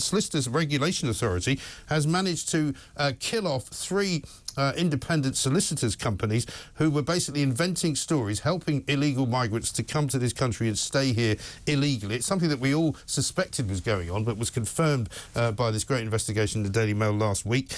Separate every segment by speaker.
Speaker 1: Solicitors Regulation Authority has managed to kill off 3 independent solicitors companies who were basically inventing stories, helping illegal migrants to come to this country and stay here illegally. It's something that we all suspected was going on, but was confirmed by this great investigation in the Daily Mail last week.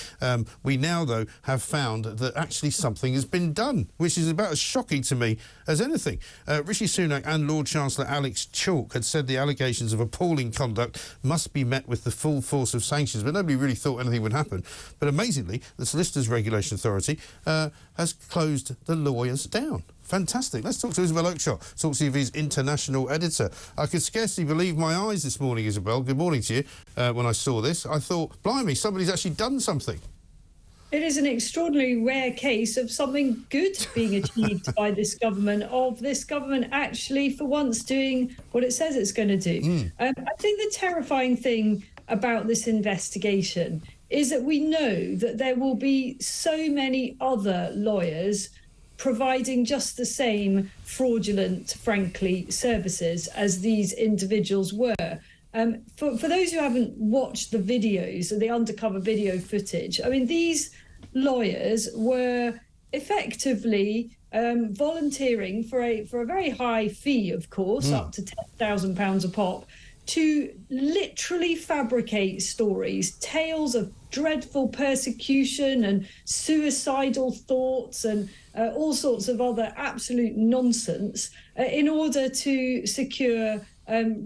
Speaker 1: We now, though, have found that actually something has been done, which is about as shocking to me as anything. Rishi Sunak and Lord Chancellor Alex Chalk had said the allegations of appalling conduct must be met with the full force of sanctions, but nobody really thought anything would happen. But amazingly, the Solicitors Regulation Authority has closed the lawyers down. Fantastic. Let's talk to Isabel Oakeshott, TalkTV's international editor. I could scarcely believe my eyes this morning, Isabel. Good morning to you. When I saw this, I thought, blimey, somebody's actually done something.
Speaker 2: It is an extraordinarily rare case of something good being achieved by this government, of this government actually, for once, doing what it says it's going to do. I think the terrifying thing about this investigation is that we know that there will be so many other lawyers providing just the same fraudulent, frankly, services as these individuals were. For those who haven't watched the videos, the undercover video footage, I mean, these lawyers were effectively volunteering for a very high fee, of course, up to £10,000 a pop, to literally fabricate stories, tales of dreadful persecution and suicidal thoughts and all sorts of other absolute nonsense in order to secure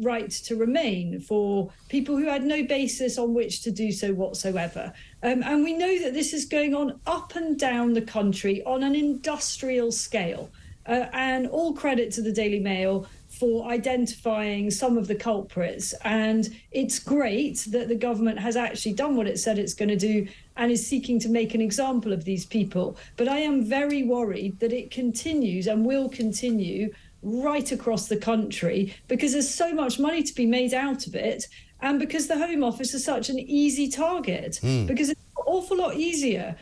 Speaker 2: right to remain for people who had no basis on which to do so whatsoever. And we know that this is going on up and down the country on an industrial scale. And all credit to the Daily Mail for identifying some of the culprits. And it's great that the government has actually done what it said it's going to do and is seeking to make an example of these people. But I am very worried that it continues and will continue right across the country, because there's so much money to be made out of it, and because the Home Office is such an easy target, because it's an awful lot easier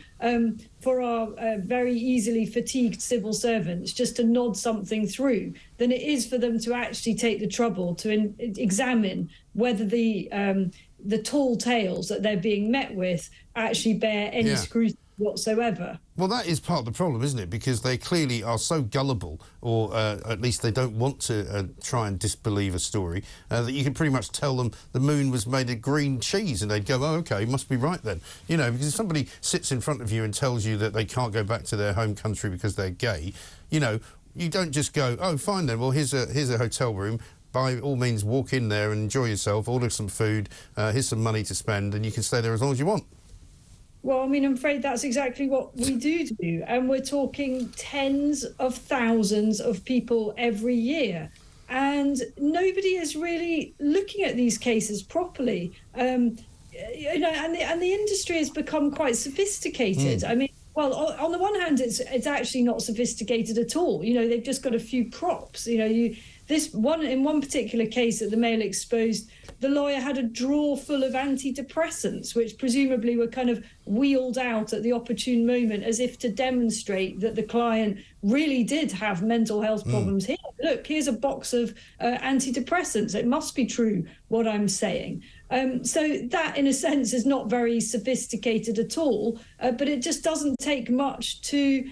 Speaker 2: for our very easily fatigued civil servants just to nod something through than it is for them to actually take the trouble to examine whether the tall tales that they're being met with actually bear any scrutiny whatsoever.
Speaker 1: Well, that is part of the problem, isn't it? Because they clearly are so gullible, or at least they don't want to try and disbelieve a story, that you can pretty much tell them the moon was made of green cheese and they'd go, oh, OK, must be right then. You know, because if somebody sits in front of you and tells you that they can't go back to their home country because they're gay, you know, you don't just go, oh, fine then, well, here's a hotel room. By all means, walk in there and enjoy yourself, order some food, here's some money to spend, and you can stay there as long as you want.
Speaker 2: Well, I mean, I'm afraid that's exactly what we do. And we're talking tens of thousands of people every year. And nobody is really looking at these cases properly. You know, and the industry has become quite sophisticated. I mean, well, on the one hand, it's actually not sophisticated at all. You know, they've just got a few props. You know, in one particular case that the Mail exposed, the lawyer had a drawer full of antidepressants, which presumably were kind of wheeled out at the opportune moment as if to demonstrate that the client really did have mental health problems. Here, look, here's a box of antidepressants. It must be true what I'm saying. So that, in a sense, is not very sophisticated at all, but it just doesn't take much to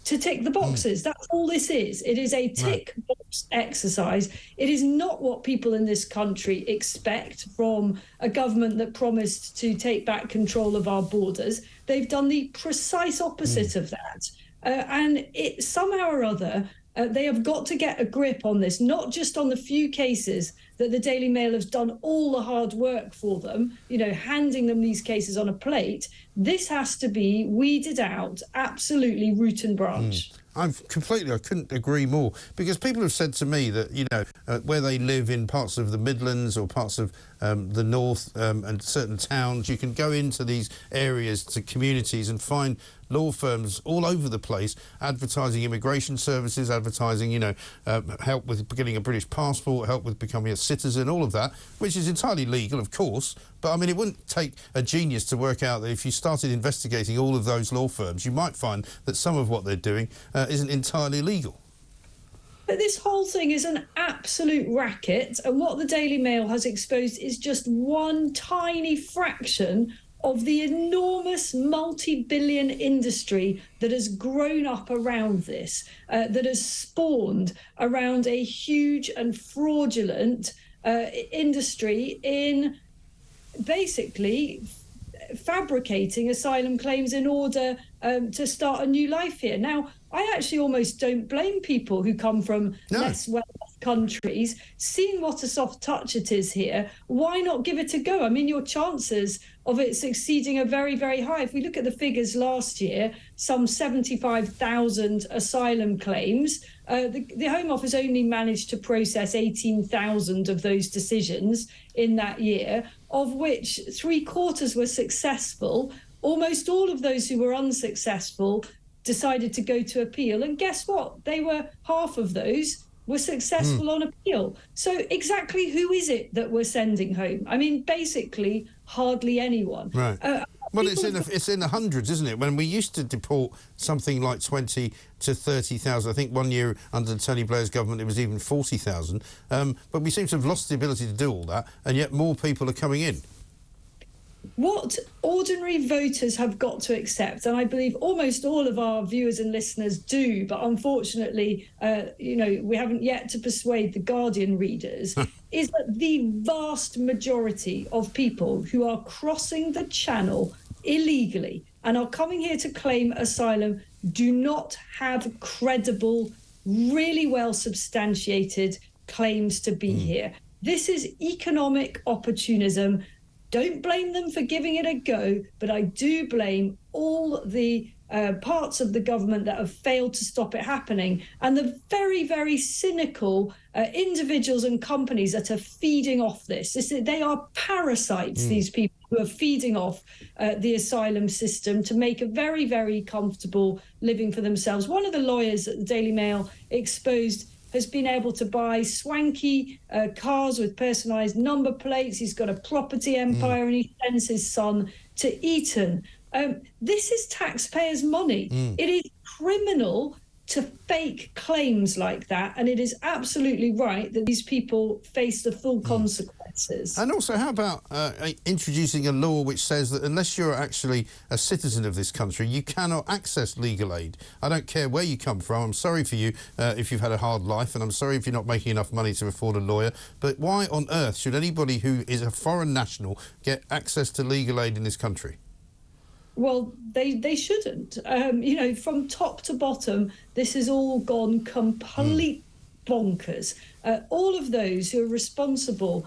Speaker 2: tick the boxes. That's all this is. It is a tick box exercise. It is not what people in this country expect from a government that promised to take back control of our borders. They've done the precise opposite of that. And it somehow or other, they have got to get a grip on this, not just on the few cases that the Daily Mail has done all the hard work for them, you know, handing them these cases on a plate. This has to be weeded out, absolutely root and branch.
Speaker 1: I couldn't agree more, because people have said to me that, you know, where they live in parts of the Midlands or parts of the north and certain towns, you can go into these areas, to communities, and find law firms all over the place advertising immigration services, advertising, you know, help with getting a British passport, help with becoming a citizen, all of that, which is entirely legal, of course. But, I mean, it wouldn't take a genius to work out that if you started investigating all of those law firms, you might find that some of what they're doing isn't entirely legal.
Speaker 2: But this whole thing is an absolute racket, and what the Daily Mail has exposed is just one tiny fraction of the enormous multi-billion industry that has grown up around this, that has spawned around a huge and fraudulent industry in basically fabricating asylum claims in order to start a new life here. Now, I actually almost don't blame people who come from less well-off countries. Seeing what a soft touch it is here, why not give it a go? I mean, your chances of it succeeding are very, very high. If we look at the figures last year, some 75,000 asylum claims. The Home Office only managed to process 18,000 of those decisions in that year, of which 3/4 were successful. Almost all of those who were unsuccessful decided to go to appeal. And guess what? Half of those were successful on appeal. So exactly who is it that we're sending home? I mean, basically, hardly anyone.
Speaker 1: Right. Well, it's in the hundreds, isn't it? When we used to deport something like 20 to 30,000, I think one year under Tony Blair's government it was even 40,000. But we seem to have lost the ability to do all that, and yet more people are coming in.
Speaker 2: What ordinary voters have got to accept, and I believe almost all of our viewers and listeners do, but unfortunately, we haven't yet to persuade the Guardian readers, is that the vast majority of people who are crossing the channel illegally and are coming here to claim asylum do not have credible, really well substantiated claims to be here. This is economic opportunism. Don't blame them for giving it a go, but I do blame all the parts of the government that have failed to stop it happening, and the very, very cynical individuals and companies that are feeding off this. They are parasites, these people who are feeding off the asylum system to make a very, very comfortable living for themselves. One of the lawyers at the Daily Mail exposed has been able to buy swanky cars with personalised number plates. He's got a property empire and he sends his son to Eton. This is taxpayers' money. It is criminal to fake claims like that, and it is absolutely right that these people face the full consequences.
Speaker 1: And also, how about introducing a law which says that unless you're actually a citizen of this country, you cannot access legal aid? I don't care where you come from. I'm sorry for you if you've had a hard life, and I'm sorry if you're not making enough money to afford a lawyer, but why on earth should anybody who is a foreign national get access to legal aid in this country?
Speaker 2: Well, they shouldn't. From top to bottom, this has all gone complete bonkers. All of those who are responsible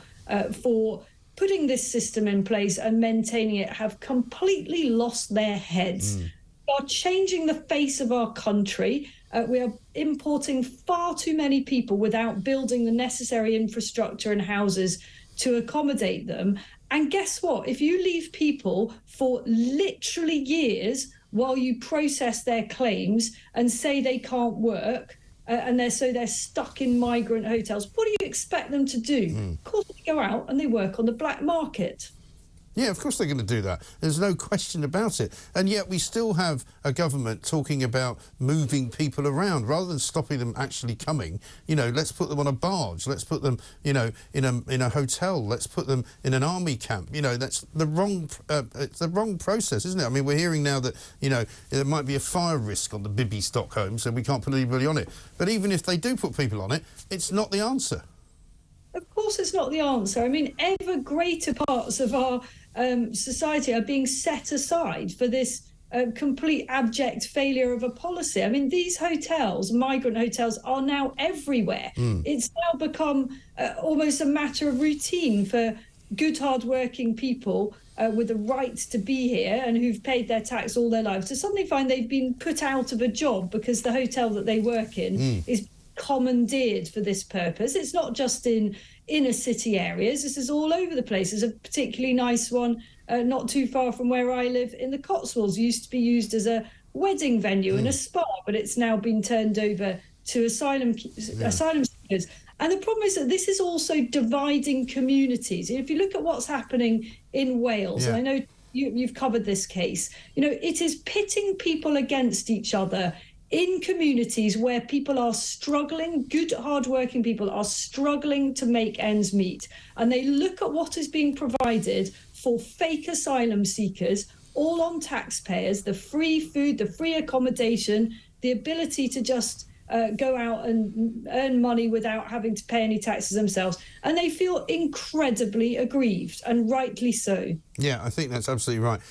Speaker 2: for putting this system in place and maintaining it have completely lost their heads. We are changing the face of our country. We are importing far too many people without building the necessary infrastructure and houses to accommodate them. And guess what? If you leave people for literally years while you process their claims and say they can't work, and they're stuck in migrant hotels, what do you expect them to do? Of course, they go out and they work on the black market.
Speaker 1: Yeah, of course they're going to do that. There's no question about it. And yet we still have a government talking about moving people around rather than stopping them actually coming. Let's put them on a barge. Let's put them, in a hotel. Let's put them in an army camp. That's the wrong. It's the wrong process, isn't it? I mean, we're hearing now that there might be a fire risk on the Bibby Stockholm, so we can't put anybody on it. But even if they do put people on it, it's not the answer.
Speaker 2: Of course, it's not the answer. I mean, ever greater parts of our society are being set aside for this complete abject failure of a policy. I mean, these hotels, migrant hotels, are now everywhere. It's now become almost a matter of routine for good, hard-working people with the right to be here and who've paid their tax all their lives to suddenly find they've been put out of a job because the hotel that they work in is commandeered for this purpose. It's not just in inner city areas. This is all over the place. There's a particularly nice one not too far from where I live in the Cotswolds. It used to be used as a wedding venue and a spa, but it's now been turned over to asylum seekers. And the problem is that this is also dividing communities. If you look at what's happening in Wales, and I know you've covered this case, it is pitting people against each other in communities where people are struggling, good, hardworking people are struggling to make ends meet. And they look at what is being provided for fake asylum seekers, all on taxpayers, the free food, the free accommodation, the ability to just go out and earn money without having to pay any taxes themselves. And they feel incredibly aggrieved, and rightly so.
Speaker 1: Yeah, I think that's absolutely right.